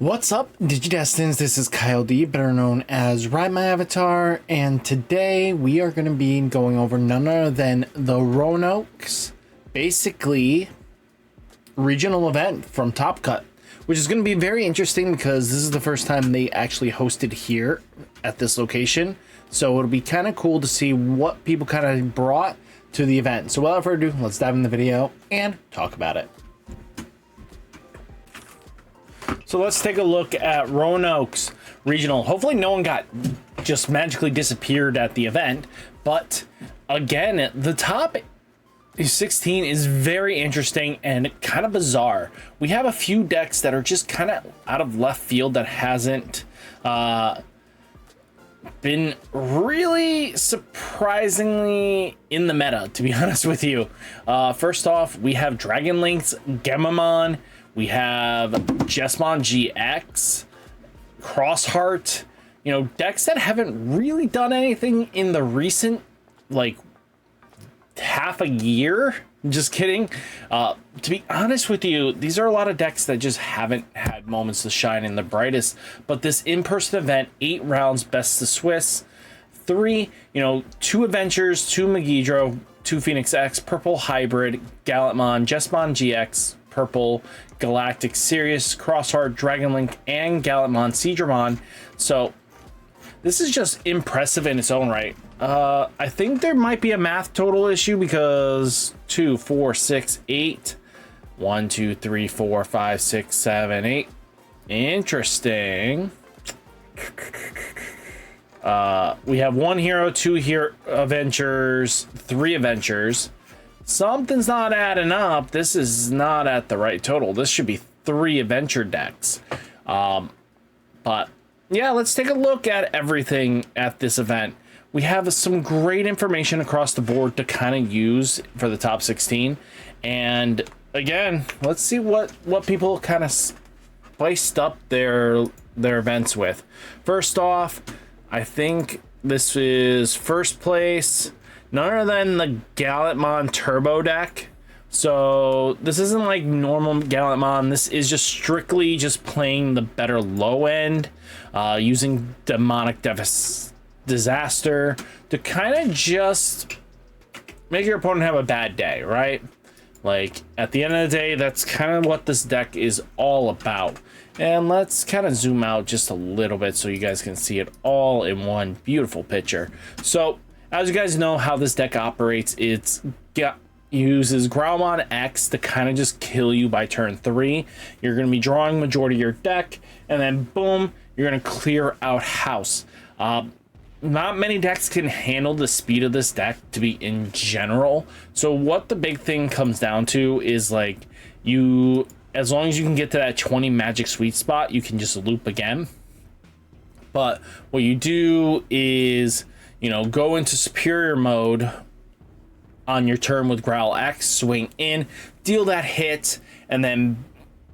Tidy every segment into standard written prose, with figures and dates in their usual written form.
What's up, Digidestins? This is Kyle D, better known as RideMyAvatar, and today we are going to be going over none other than the Roanoke's basically regional event from Top Cut, which is going to be very interesting because this is the first time they actually hosted here at this location. So it'll be kind of cool to see what people kind of brought to the event. So without further ado, let's dive in the video and talk about it. So let's take a look at Roanoke's regional. Hopefully no one got just magically disappeared at the event, but again, the top 16 is very interesting and kind of bizarre. We have a few decks that are just kind of out of left field that hasn't been really surprisingly in the meta, to be honest with you. First off, we have Dragonlink's Gammamon. We have Jesmon GX, Crossheart, decks that haven't really done anything in the recent, half a year. Just kidding. To be honest with you, these are a lot of decks that just haven't had moments to shine in the brightest. But this in-person event, 8 rounds, best to Swiss, 3, 2 Adventures, 2 Megidro, 2 Phoenix X, Purple Hybrid, Gallantmon, Jesmon GX, Purple, Galactic Sirius, Crossheart, Dragonlink, and Gallantmon, Megidramon. So this is just impressive in its own right. I think there might be a math total issue because 2, 4, 6, 8. 1, 2, 3, 4, 5, 6, 7, 8. Interesting. We have 1 hero, 2 hero adventures, 3 adventures. Something's not adding up. This is not at the right total. This should be 3 adventure decks. But yeah, let's take a look at everything at this event. We have some great information across the board to kind of use for the top 16. And again, let's see what people kind of spiced up their events with. First off, I think this is first place, none other than the Gallantmon Turbo deck. So this isn't like normal Gallantmon. This is just strictly just playing the better low end, using Demonic Disaster to kind of just make your opponent have a bad day, right? Like, at the end of the day, that's kind of what this deck is all about. And let's kind of zoom out just a little bit so you guys can see it all in one beautiful picture. So as you guys know how this deck operates, uses Growlmon X to kind of just kill you by turn 3. You're going to be drawing majority of your deck, and then boom, you're going to clear out house. Not many decks can handle the speed of this deck to be in general. So what the big thing comes down to is as long as you can get to that 20 magic sweet spot, you can just loop again. But what you do is, go into superior mode on your turn with Growl X, swing in, deal that hit, and then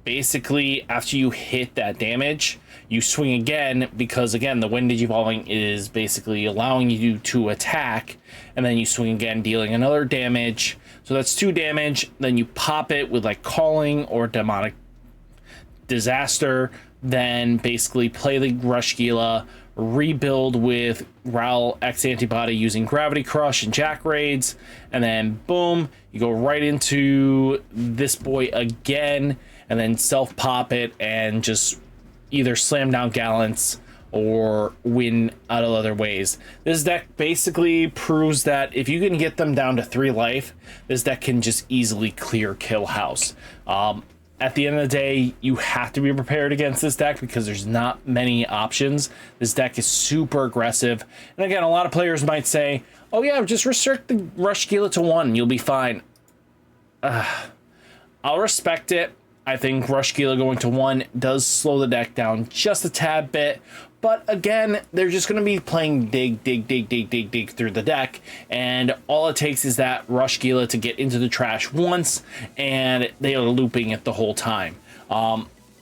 basically after you hit that damage, you swing again because, again, the Windage Evolving is basically allowing you to attack, and then you swing again, dealing another damage. So that's 2 damage. Then you pop it with Calling or Demonic Disaster. Then basically play the Rush Gila, rebuild with Growl X Antibody using Gravity Crush and Jack Raids, and then boom, you go right into this boy again, and then self-pop it and just either slam down Gallants or win out of other ways. This deck basically proves that if you can get them down to 3 life, this deck can just easily clear kill house. At the end of the day, you have to be prepared against this deck because there's not many options. This deck is super aggressive. And again, a lot of players might say, oh yeah, just restrict the Rush Gila to 1, you'll be fine. I'll respect it. I think Rush Gila going to 1 does slow the deck down just a tad bit. But again, they're just going to be playing dig through the deck. And all it takes is that Rush Gila to get into the trash once, and they are looping it the whole time.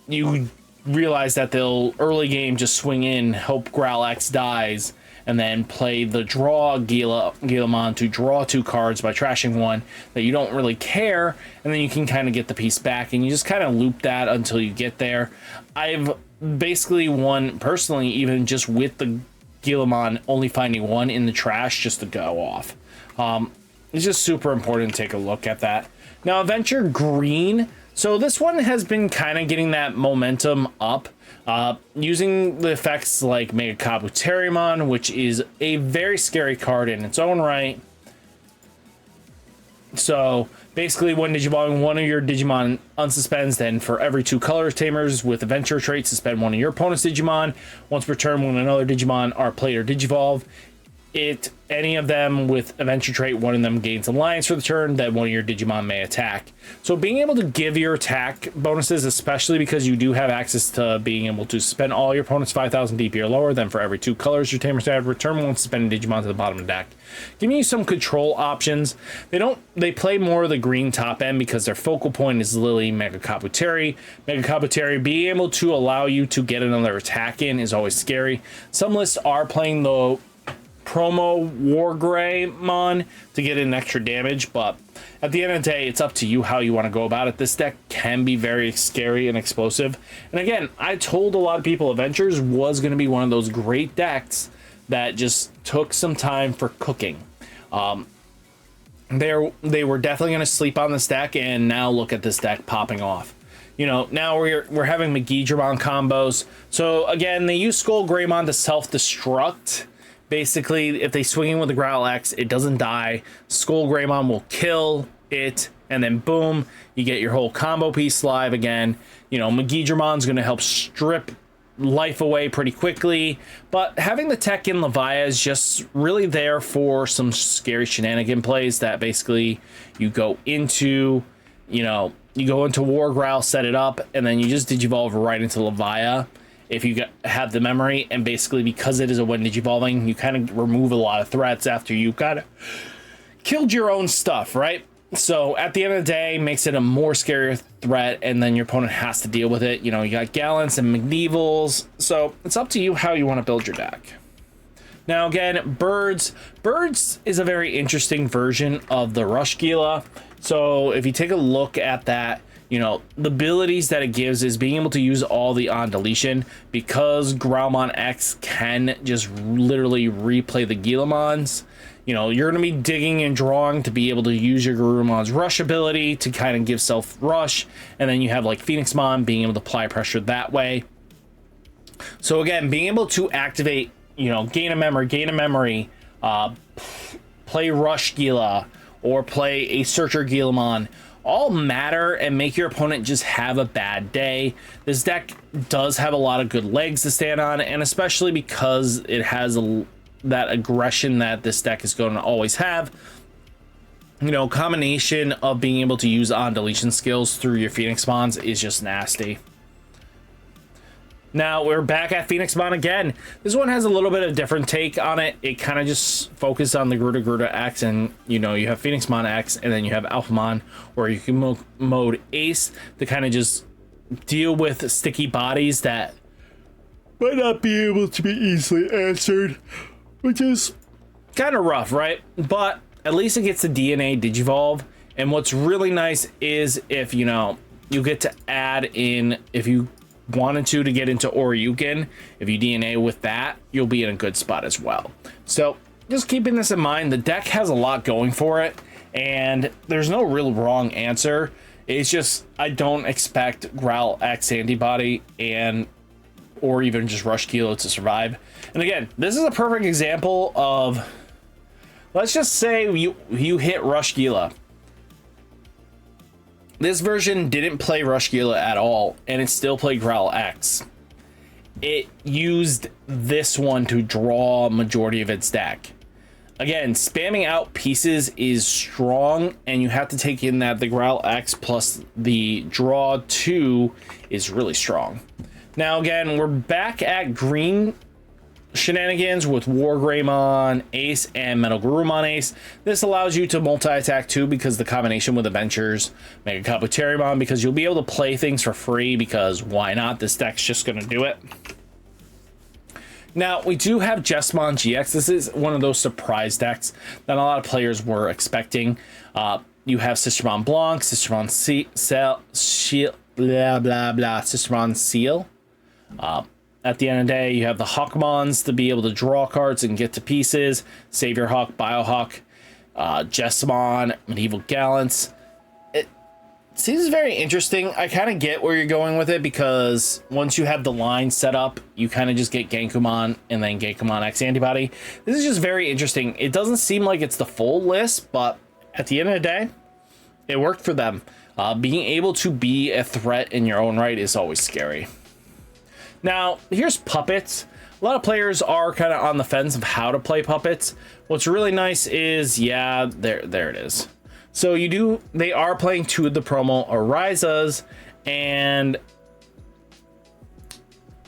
You realize that they'll early game just swing in, hope Growl X dies, and then play the draw Gallantmon to draw 2 cards by trashing 1 that you don't really care, and then you can kind of get the piece back, and you just kind of loop that until you get there. I've basically one, personally, even just with the Gallantmon only finding one in the trash just to go off. It's just super important to take a look at that. Now, Adventure Green. So this one has been kind of getting that momentum up. Using the effects like Megidramon, which is a very scary card in its own right. So basically, when digivolving one of your Digimon unsuspends, then for every 2 color tamers with adventure traits, suspend one of your opponent's Digimon. Once per turn, when another Digimon are played or digivolve, any of them with adventure trait, one of them gains alliance for the turn, then one of your Digimon may attack. So being able to give your attack bonuses, especially because you do have access to being able to spend all your opponent's 5,000 DP or lower, then for every 2 colors your tamers have, return one suspended Digimon to the bottom of the deck. Giving you some control options. They play more of the green top end because their focal point is literally Megidramon. Megidramon being able to allow you to get another attack in is always scary. Some lists are playing the promo Wargreymon to get in extra damage, but at the end of the day, it's up to you how you want to go about it. This deck can be very scary and explosive. And again, I told a lot of people Adventures was going to be one of those great decks that just took some time for cooking. They were definitely going to sleep on this deck, and now look at this deck popping off. You know, now we're having Megidramon combos. So again, they use Skullgreymon to self-destruct. Basically, if they swing in with the Growl X, it doesn't die. Skullgreymon will kill it, and then boom, you get your whole combo piece live again. You know, Megidramon's going to help strip life away pretty quickly, but having the tech in Levia is just really there for some scary shenanigan plays that basically you go into, War Growl, set it up, and then you just digivolve right into Levia. If you have the memory, and basically because it is a one digivolving, you kind of remove a lot of threats after you kind of killed your own stuff, right? So at the end of the day, makes it a more scarier threat, and then your opponent has to deal with it. You know, you got Gallants and Medievals, so it's up to you how you want to build your deck. Now again, Birds. Birds is a very interesting version of the Rush Gila. So if you take a look at that, you know, the abilities that it gives is being able to use all the on deletion, because Growlmon X can just literally replay the Gilamons. You know, you're going to be digging and drawing to be able to use your Garurumon's rush ability to kind of give self rush. And then you have like Phoenixmon being able to apply pressure that way. So again, being able to activate, you know, gain a memory, play Rush Gila, or play a Searcher Gilamon, all matter and make your opponent just have a bad day. This deck does have a lot of good legs to stand on, and especially because it has that aggression that this deck is going to always have. You know, combination of being able to use on deletion skills through your Phoenixmons is just nasty. Now we're back at Phoenixmon again. This one has a little bit of different take on it. It kind of just focused on the Gruda X, and you know, you have Phoenixmon X, and then you have Alphamon, where you can mode Ace to kind of just deal with sticky bodies that might not be able to be easily answered, which is kind of rough, right? But at least it gets the DNA Digivolve, and what's really nice is if, you know, you get to add in, if you wanted to get into Oryukin, if you DNA with that, you'll be in a good spot as well. So just keeping this in mind, the deck has a lot going for it, and there's no real wrong answer. It's just, I don't expect Growl X antibody or even just Rush Kilo to survive. And again, this is a perfect example of, let's just say you hit Rush Gila. This version didn't play Rush Gila at all, and it still played Growl X. It used this one to draw majority of its deck. Again, spamming out pieces is strong, and you have to take in that the Growl X plus the draw 2 is really strong. Now again, we're back at green shenanigans with Wargreymon Ace and Metal Garurumon Ace. This allows you to multi-attack too, because the combination with Adventures, Megidramon, because you'll be able to play things for free, because why not? This deck's just going to do it. Now, we do have Jesmon GX. This is one of those surprise decks that a lot of players were expecting. You have Sistermon Blanc, Sistermon Seal, Sistermon Seal, At the end of the day, you have the Hawkmons to be able to draw cards and get to pieces. Savior Hawk, Biohawk, Jesmon, Medieval Gallants. It seems very interesting. I kind of get where you're going with it, because once you have the line set up, you kind of just get Genkumon and then Genkumon X Antibody. This is just very interesting. It doesn't seem like it's the full list, but at the end of the day, it worked for them. Being able to be a threat in your own right is always scary. Now, here's puppets. A lot of players are kind of on the fence of how to play puppets. What's really nice is, yeah, there it is. So they are playing two of the promo Arizas, and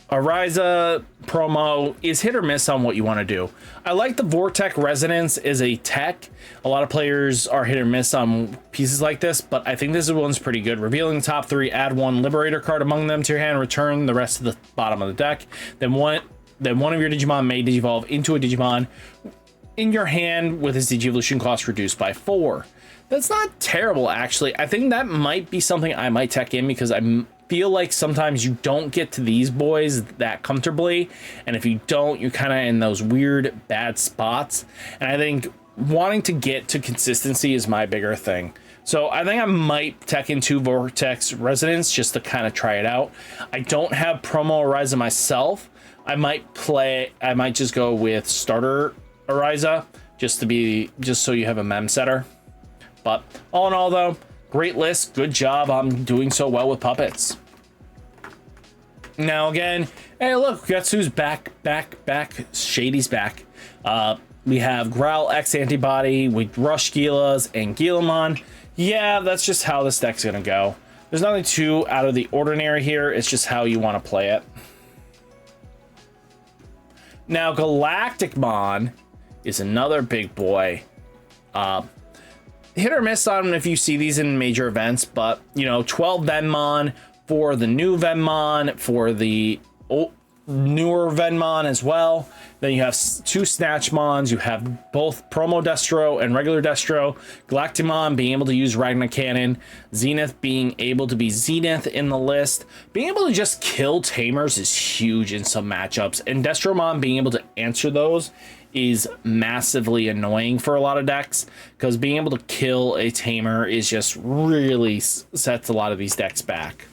Ariza promo is hit or miss on what you want to do. I like the Vortech Resonance as a tech. A lot of players are hit or miss on pieces like this, but I think this one's pretty good. Revealing the top three, add one Liberator card among them to your hand, return the rest to the bottom of the deck. Then one of your Digimon may Digivolve into a Digimon in your hand with its Digivolution cost reduced by 4. That's not terrible, actually. I think that might be something I might tech in, because I feel like sometimes you don't get to these boys that comfortably, and if you don't, you're kind of in those weird bad spots. And I think wanting to get to consistency is my bigger thing. So I think I might tech into Vortex Resonance just to kind of try it out. I don't have promo Ariza myself. I might just go with starter Ariza just so you have a mem setter. But all in all, though, great list. Good job on doing so well with puppets. Now again, hey, look, guess who's back. Shady's back. We have Growl X Antibody with Rush Gilas and Gallantmon. Yeah, that's just how this deck's gonna go. There's nothing too out of the ordinary here. It's just how you want to play it. Now, Galactimon is another big boy. Hit or miss on if you see these in major events, but 12 Venmon for the new Venmon, for the newer Venmon as well. Then you have 2 Snatchmons. You have both promo Destro and regular Destro. Galactimon being able to use Ragnar Cannon. Zenith being able to be Zenith in the list. Being able to just kill Tamers is huge in some matchups, and Destromon being able to answer those is massively annoying for a lot of decks, because being able to kill a Tamer is just really sets a lot of these decks back.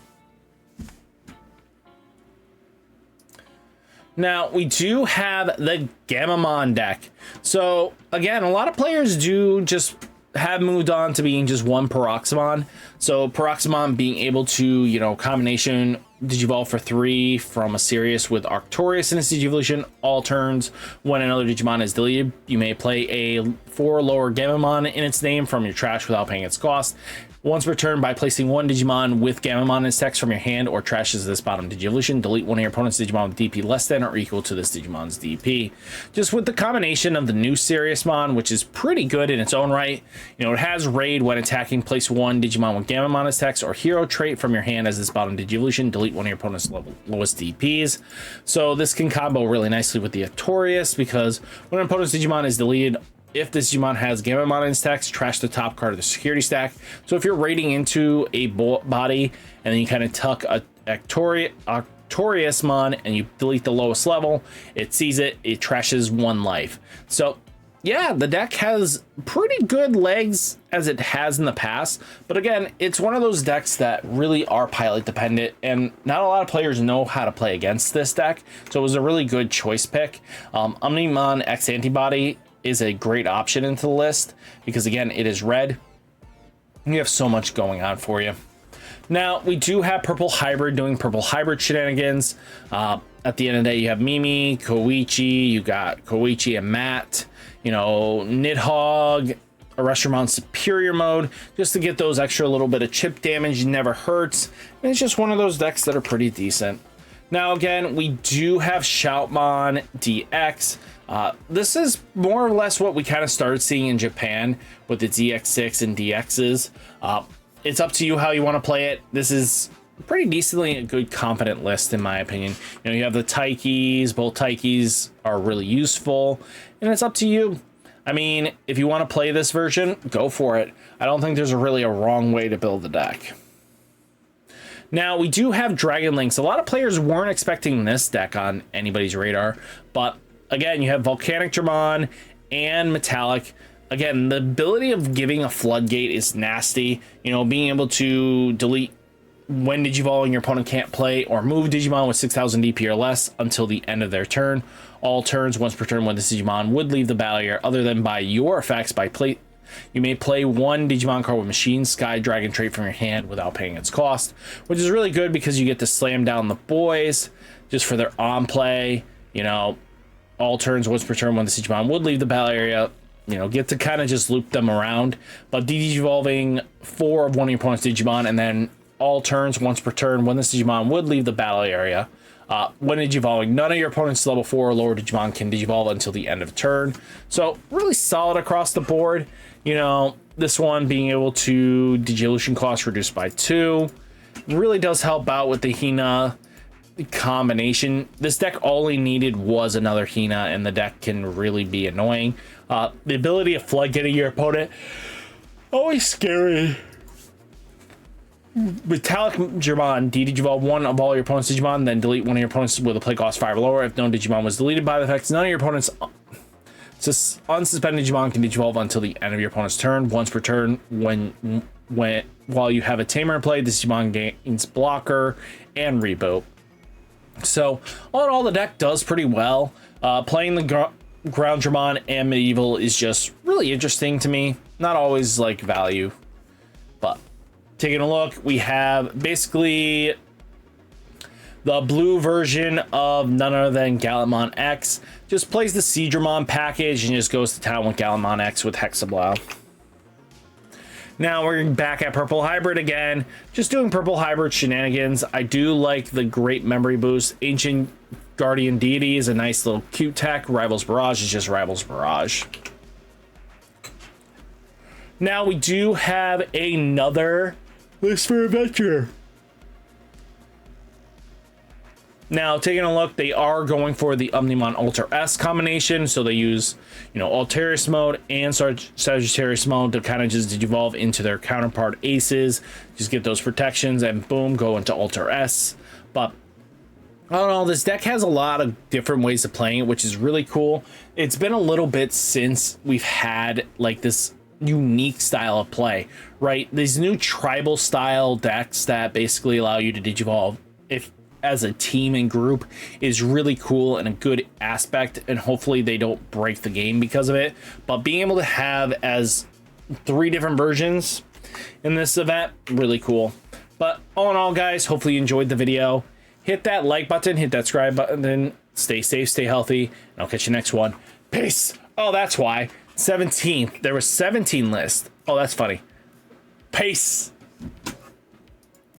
Now, we do have the Gammamon deck. So, again, a lot of players do just have moved on to being just one Phoenixmon. So, Phoenixmon being able to, combination Digivolve for 3 from a Sirius with Arcturus in its Digivolution. All turns, when another Digimon is deleted, you may play a 4 lower Gammamon in its name from your trash without paying its cost. Once returned by placing one Digimon with Gammamon in its text from your hand or trashes this bottom Digivolution, delete one of your opponent's Digimon with DP less than or equal to this Digimon's DP. Just with the combination of the new Siriusmon, which is pretty good in its own right. It has Raid when attacking, place one Digimon with Gammamon in its text or hero trait from your hand as this bottom Digivolution, delete one of your opponent's lowest DPs. So this can combo really nicely with the Arcturus, because when an opponent's Digimon is deleted, if this Digimon has Gammamon in its text, trash the top card of the security stack. So if you're raiding into a body and then you kind of tuck a Arcturusmon and you delete the lowest level, it sees it trashes 1 life. So yeah, the deck has pretty good legs as it has in the past. But again, it's one of those decks that really are pilot dependent, and not a lot of players know how to play against this deck. So it was a really good choice pick. Omnimon X Antibody is a great option into the list, because again, it is red. You have so much going on for you. Now, we do have Purple Hybrid doing Purple Hybrid shenanigans. At the end of the day, you have Mimi, Koichi, you got Koichi and Matt, Nidhogg, Arrestramon Superior Mode, just to get those extra little bit of chip damage. Never hurts. And it's just one of those decks that are pretty decent. Now, again, we do have Shoutmon DX. This is more or less what we kind of started seeing in Japan with its EX6 and DXs. It's up to you how you want to play it. This is pretty decently a good competent list, in my opinion. You have the Taikis. Both Taikis are really useful, and it's up to you. I mean, if you want to play this version, go for it. I don't think there's really a wrong way to build the deck. Now, we do have Dragon Links. A lot of players weren't expecting this deck on anybody's radar, but again, you have Volcanic Dramon and Metallic. Again, the ability of giving a Floodgate is nasty. You know, being able to delete when Digivolving your opponent can't play or move Digimon with 6,000 DP or less until the end of their turn. All turns, once per turn, when this Digimon would leave the battle area other than by your effects by play. You may play one Digimon card with Machine Sky Dragon trait from your hand without paying its cost, which is really good because you get to slam down the boys just for their on play. You know, all turns, once per turn, when the Digimon would leave the battle area. You know, get to kind of just loop them around. But Digivolving 4 of one of your opponent's Digimon, and then all turns, once per turn, when this Digimon would leave the battle area. When Digivolving, none of your opponent's level 4 or lower Digimon can Digivolve until the end of turn. So, really solid across the board. You know, this one being able to Digivolution cost reduced by 2 really does help out with the Hina combination. This deck all he needed was another Hina, and the deck can really be annoying. The ability of Floodgating your opponent, always scary. Metallic Dramon, Digivolve one of all your opponent's Digimon, then delete one of your opponents with a play cost 5 or lower. If no Digimon was deleted by the effects, none of your opponent's unsuspended Digimon can Digivolve until the end of your opponent's turn. Once per turn, while you have a Tamer in play, this Digimon gains blocker and reboot. So, all in all, the deck does pretty well. Playing the Ground Dramon and Medieval is just really interesting to me. Not always like value, but taking a look, we have basically the blue version of none other than Gallantmon X. Just plays the Seadramon package and just goes to town with Gallantmon X with Hexablow. Now we're back at Purple Hybrid again, just doing Purple Hybrid shenanigans. I do like the Great Memory Boost. Ancient Guardian Deity is a nice little cute tech. Rivals Barrage is just Rivals Barrage. Now we do have another list for Adventure. Now, taking a look, they are going for the Omnimon Alter S combination, so they use, you know, Alterius mode and Sagittarius mode to kind of just Digivolve into their counterpart aces, just get those protections, and boom, go into Alter S. But I don't know, this deck has a lot of different ways of playing it, which is really cool. It's been a little bit since we've had like this unique style of play, right? These new tribal style decks that basically allow you to Digivolve if as a team and group is really cool and a good aspect, and hopefully they don't break the game because of it. But being able to have as 3 different versions in this event, really cool. But all in all, guys, hopefully you enjoyed the video. Hit that like button, hit that subscribe button, stay safe, stay healthy, and I'll catch you next one. Peace. Oh, that's why 17th, there was 17 lists. Oh, that's funny. Peace.